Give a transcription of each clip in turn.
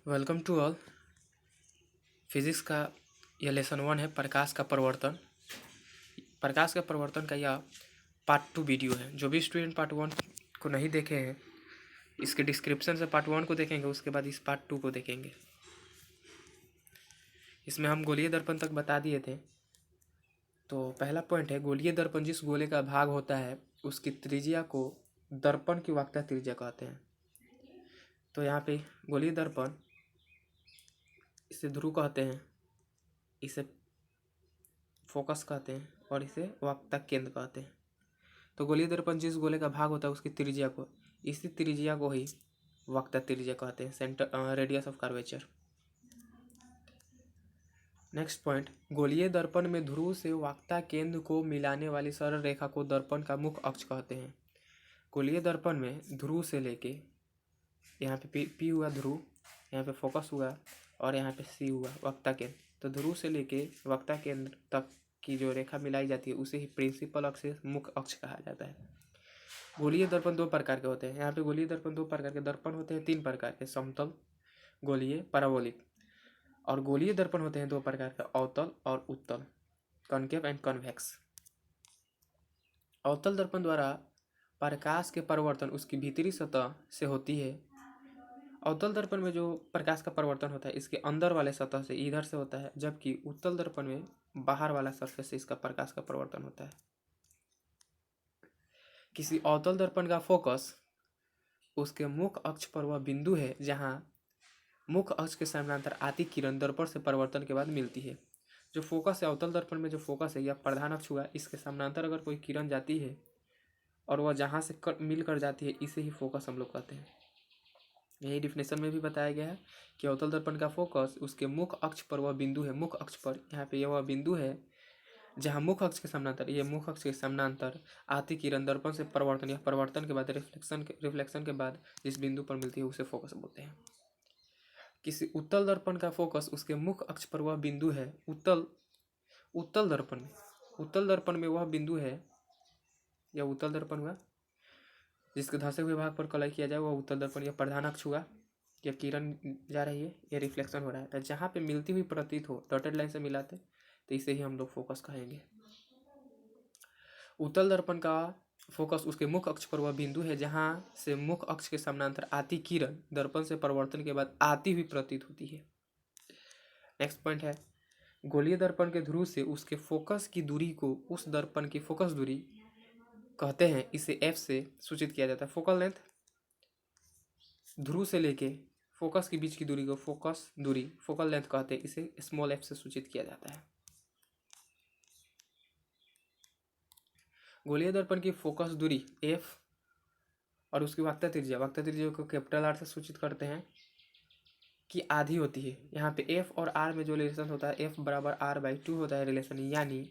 Welcome to all. Physics का यह lesson 1 है, प्रकाश का परिवर्तन। प्रकाश का परिवर्तन का यह पार्ट 2 वीडियो है। जो भी स्टूडेंट पार्ट 1 को नहीं देखे हैं, इसके डिस्क्रिप्शन से पार्ट 1 को देखेंगे, उसके बाद इस पार्ट 2 को देखेंगे। इसमें हम गोलीय दर्पण तक बता दिए थे। तो पहला पॉइंट है, गोलीय दर्पण जिस गोले का भाग होता है उसकी त्रिज्या को दर्पण की वक्रता त्रिज्या कहते हैं। तो यहाँ पे गोलीय दर्पण, इसे ध्रुव कहते हैं, इसे फोकस कहते हैं और इसे वक्रता केंद्र कहते हैं। तो गोलीय दर्पण जिस गोले का भाग होता है उसकी त्रिज्या को, इसी त्रिज्या को ही वक्रता त्रिज्या कहते हैं, centre radius of curvature. Next point, गोलीय दर्पण में ध्रुव से वक्रता केंद्र को मिलाने वाली सरल रेखा को दर्पण का मुख्य अक्ष कहते हैं। गोलीय दर्पण में ध्रुव से लेके, यहाँ पे पी हुआ ध्रुव, यहाँ पे फोकस हुआ और यहाँ पे सी हुआ वक्रता केंद्र। तो ध्रुव से लेके वक्रता केंद्र तक की जो रेखा मिलाई जाती है उसे ही प्रिंसिपल अक्ष मुख्य अक्ष कहा जाता है। गोलीय दर्पण दो प्रकार के होते हैं। यहाँ पे गोलीय दर्पण दो प्रकार के दर्पण होते हैं, तीन प्रकार के, समतल, गोलीय, पैराबोलिक। और गोलीय दर्पण होते हैं दो प्रकार के, अवतल और उत्तल, कॉनकेव एंड कॉन्वेक्स। अवतल दर्पण द्वारा प्रकाश के परिवर्तन उसकी भीतरी सतह से होती है। अवतल दर्पण में जो प्रकाश का परिवर्तन होता है इसके अंदर वाले सतह से, इधर से होता है, जबकि उत्तल दर्पण में बाहर वाला सरफेस से इसका प्रकाश का परिवर्तन होता है। किसी अवतल दर्पण का फोकस उसके मुख्य अक्ष पर वह बिंदु है जहां मुख्य अक्ष के समानांतर आती किरण दर्पण से परिवर्तन के बाद मिलती है। जो फोकस है अवतल दर्पण में, जो फोकस है, यह प्रधान अक्ष हुआ, इसके समानांतर अगर कोई किरण जाती है और वह जहाँ से मिलकर जाती है, इसे ही फोकस हम लोग कहते हैं। यही डिफिनेशन में भी बताया गया है कि अवतल दर्पण का फोकस उसके मुख्य अक्ष पर वह बिंदु है, मुख्य अक्ष पर, यहाँ पे यह वह बिंदु है जहाँ मुख्य अक्ष के समानांतर, ये मुख्य अक्ष के समानांतर आती किरण दर्पण से परिवर्तन या परिवर्तन के बाद रिफ्लेक्शन के बाद जिस बिंदु पर मिलती है उसे फोकस बोलते हैं। किसी उत्तल दर्पण का फोकस उसके मुख्य अक्ष पर वह बिंदु है, उत्तल दर्पण में वह बिंदु है, यह उत्तल दर्पण हुआ, जिसके धंसे हुए भाग पर कलय किया जाए वह उत्तल दर्पण। यह प्रधान अक्ष हुआ, यह किरण जा रही है, यह रिफ्लेक्शन हो रहा है। तो जहाँ पे मिलती हुई प्रतीत हो, डॉटेड लाइन से मिलाते, तो इसे ही हम लोग फोकस कहेंगे। उत्तल दर्पण का फोकस उसके मुख्य अक्ष पर वह बिंदु है जहाँ से मुख्य अक्ष के समानांतर आती किरण दर्पण से परिवर्तन के बाद आती हुई प्रतीत होती है। नेक्स्ट पॉइंट है, गोलीय दर्पण के ध्रुव से उसके फोकस की दूरी को उस दर्पण की फोकस दूरी कहते हैं। इसे एफ से सूचित किया जाता है। फोकल लेंथ, ध्रुव से लेके फोकस के बीच की दूरी को फोकस दूरी, फोकल लेंथ कहते हैं। इसे स्मॉल एफ से सूचित किया जाता है। गोलीय दर्पण की फोकस दूरी एफ और उसकी वक्रता त्रिज्या को कैपिटल आर से सूचित करते हैं कि आधी होती है। यहाँ पे एफ और आर में जो रिलेशन होता है, एफ बराबर आर बाई 2 होता है रिलेशन, यानी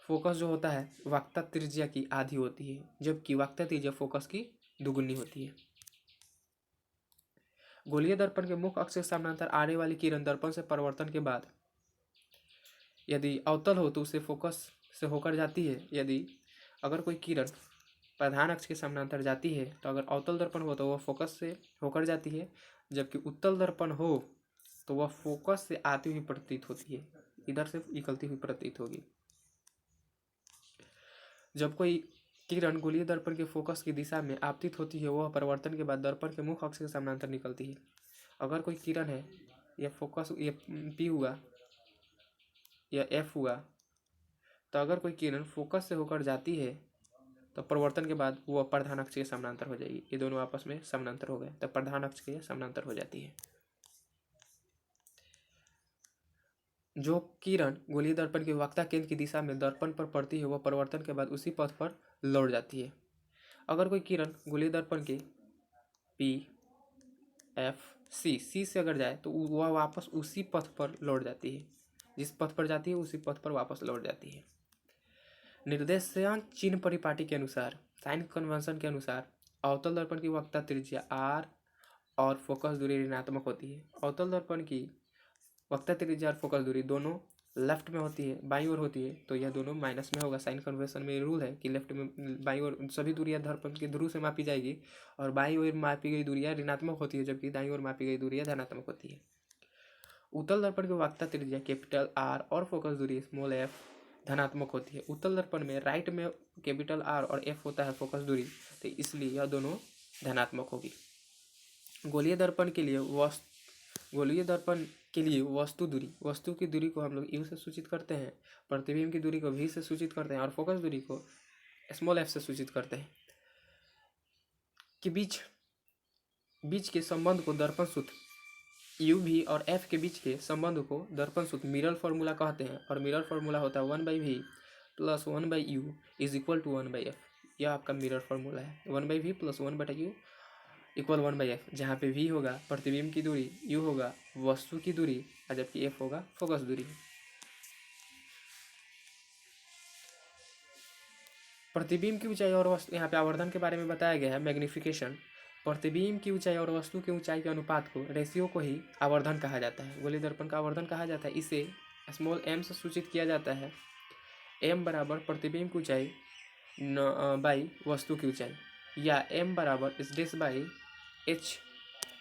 फोकस जो होता है वक्रता त्रिज्या की आधी होती है, जबकि वक्रता त्रिज्या फोकस की दुगुनी होती है। गोलीय दर्पण के मुख्य अक्ष के समानांतर आने वाली किरण दर्पण से परिवर्तन के बाद यदि अवतल हो तो उसे फोकस से होकर जाती है। यदि अगर कोई किरण प्रधान अक्ष के समानांतर जाती है तो अगर अवतल दर्पण हो तो वह फोकस से होकर जाती है, जबकि उत्तल दर्पण हो तो वह फोकस से आती हुई प्रतीत होती है, इधर से निकलती हुई प्रतीत होगी। जब कोई किरण गोलीय दर्पण के फोकस की दिशा में आपतित होती है, वह परिवर्तन के बाद दर्पण के मुख्य अक्ष के समानांतर निकलती है। अगर कोई किरण है, यह फोकस, ये पी हुआ, यह एफ हुआ, तो अगर कोई किरण फोकस से होकर जाती है तो परिवर्तन के बाद वह प्रधान अक्ष के समानांतर हो जाएगी। ये दोनों आपस में समानांतर हो गए तो प्रधान अक्ष के समानांतर हो जाती है। जो किरण गोलीय दर्पण की वक्रता केंद्र की दिशा में दर्पण पर पड़ती है वह परिवर्तन के बाद उसी पथ पर लौट जाती है। अगर कोई किरण गोलीय दर्पण के पी, एफ, सी से अगर जाए तो वह वापस उसी पथ पर लौट जाती है, जिस पथ पर जाती है उसी पथ पर वापस लौट जाती है। निर्देशांक चिन्ह परिपाटी के अनुसार, साइन कन्वेंशन के अनुसार, अवतल दर्पण की वक्रता त्रिज्या आर और फोकस दूरी ऋणात्मक होती है। अवतल दर्पण की वक्रता त्रिज्या और फोकस दूरी दोनों लेफ्ट में होती है, बाईं ओर होती है, तो यह दोनों माइनस में होगा। साइन कन्वेंशन में रूल है कि लेफ्ट में बाईं ओर सभी दूरियां दर्पण के ध्रुव से मापी जाएगी और बाईं ओर मापी गई दूरियां ऋणात्मक होती है, जबकि दाईं ओर मापी गई दूरियां धनात्मक होती है। उत्तल दर्पण की वक्रता त्रिज्या कैपिटल आर और फोकस दूरी स्मॉल एफ धनात्मक होती है। उत्तल दर्पण में राइट में कैपिटल आर और एफ होता है फोकस दूरी, तो इसलिए यह दोनों धनात्मक होगी। गोलीय दर्पण के लिए वस्तु दूरी, वस्तु की दूरी को हम लोग यू से सूचित करते हैं, प्रतिबिंब की दूरी को भी से सूचित करते हैं और फोकस दूरी को स्मॉल एफ से सूचित करते हैं। कि बीच के संबंध को दर्पण सूत्र यू भी और एफ के बीच के संबंध को दर्पण सूत्र मिरर फॉर्मूला कहते हैं और मिरर फॉर्मूला होता है 1/v plus 1/u is equal to 1/f। यह आपका मिरर फॉर्मूला है, 1/v plus 1/u equal 1/f, जहाँ पे v होगा प्रतिबिंब की दूरी, u होगा वस्तु की दूरी और जबकि f होगा फोकस दूरी। प्रतिबिंब की ऊंचाई और वस्तु, यहाँ पे आवर्धन के बारे में बताया गया है, मैग्निफिकेशन। प्रतिबिंब की ऊंचाई और वस्तु की ऊंचाई के अनुपात को, रेशियो को ही आवर्धन कहा जाता है, गोलीय दर्पण का आवर्धन कहा जाता है। इसे स्मॉल m से सूचित किया जाता है। m बराबर प्रतिबिंब की ऊंचाई बाई वस्तु की ऊंचाई, या m बराबर इस डेस बाई h,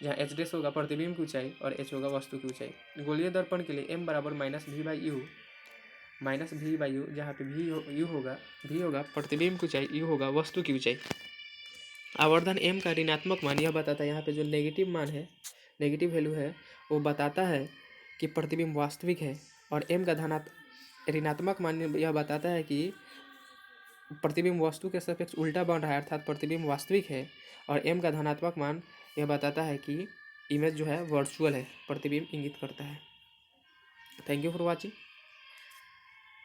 जहाँ h डेस होगा प्रतिबिंब की ऊंचाई और h होगा वस्तु की ऊंचाई। गोलीय दर्पण के लिए m बराबर -v/u, जहाँ पे v होगा प्रतिबिंब की ऊंचाई, u होगा वस्तु की ऊंचाई। आवर्धन m का ऋणात्मक मान यह बताता है, यहाँ पे जो नेगेटिव मान है, नेगेटिव वैल्यू है, वो बताता है कि प्रतिबिंब वास्तविक है, और m का ऋणात्मक मान यह बताता है कि प्रतिबिंब वस्तु के सापेक्ष उल्टा बन रहा है, अर्थात प्रतिबिंब वास्तविक है। और m का धनात्मक मान यह बताता है कि इमेज जो है वर्चुअल है, प्रतिबिंब इंगित करता है। Thank you for watching.